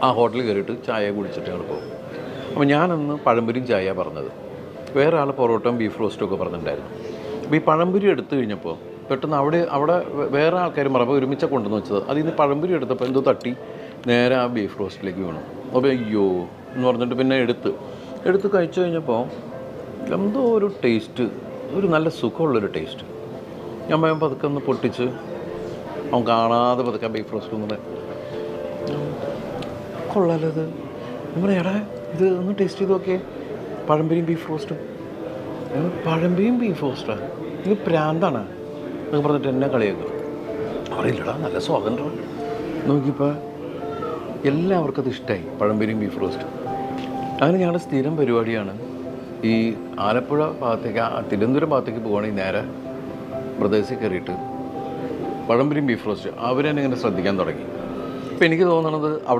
ആ ഹോട്ടലിൽ കയറിയിട്ട് ചായ കുടിച്ചിട്ട് ഞങ്ങൾ പോകും. അപ്പോൾ ഞാനന്ന് പഴംപൊരിയും ചായ പറഞ്ഞത്, വേറെ ആൾ പൊറോട്ടയും ബീഫ് റോസ്റ്റും ഒക്കെ പറഞ്ഞിട്ടുണ്ടായിരുന്നു. അപ്പോൾ ഈ പഴംപൊരി എടുത്തു കഴിഞ്ഞപ്പോൾ പെട്ടെന്ന് അവിടെ വേറെ ആൾക്കാർ പറയുമ്പോൾ ഒരുമിച്ച കൊണ്ടുവന്ന് വെച്ചത്, അതിൽ നിന്ന് പഴംപൊരി എടുത്തപ്പോൾ എന്തോ തട്ടി നേരെ ആ ബീഫ് റോസ്റ്റിലേക്ക് വീണു. അപ്പോൾ അയ്യോ എന്ന് പറഞ്ഞിട്ട് പിന്നെ എടുത്ത് കഴിച്ചു കഴിഞ്ഞപ്പോൾ എന്തോ ഒരു ടേസ്റ്റ്, ഒരു നല്ല സുഖമുള്ളൊരു ടേസ്റ്റ്. ഞാൻ പതുക്കെ ഒന്ന് പൊട്ടിച്ച് അവൻ കാണാതെ പതുക്കെ ബീഫ് റോസ്റ്റ് ഒന്നുകൂടെ കൊള്ളാലോ ഇത്. നമ്മൾ എടാ ഇത് ഒന്ന് ടേസ്റ്റ് ചെയ്ത് നോക്കിയേ, പഴംപൊരിയും ബീഫ് റോസ്റ്റും. പഴംപൊരിയും ബീഫ് റോസ്റ്റാണ്, ഇത് പ്രാന്താണ് എന്നൊക്കെ പറഞ്ഞിട്ട് എന്നെ കളിയാക്കും. അറിയില്ലടാ നല്ല സ്വാതന്ത്ര്യം. നോക്കിയപ്പോൾ എല്ലാവർക്കും അത് ഇഷ്ടമായി, പഴംപൊരിയും ബീഫ് റോസ്റ്റും. അങ്ങനെ ഞങ്ങളുടെ സ്ഥിരം പരിപാടിയാണ് ഈ ആലപ്പുഴ ഭാഗത്തേക്ക്, തിരുവനന്തപുരം ഭാഗത്തേക്ക് പോകുകയാണെങ്കിൽ നേരെ ബ്രദേഴ്സിൽ കയറിയിട്ട് പഴംപൊരിയും ബീഫ് റോസ്റ്റ് അവരെന്നെ ഇങ്ങനെ ശ്രദ്ധിക്കാൻ തുടങ്ങി. അപ്പോൾ എനിക്ക് തോന്നുന്നത്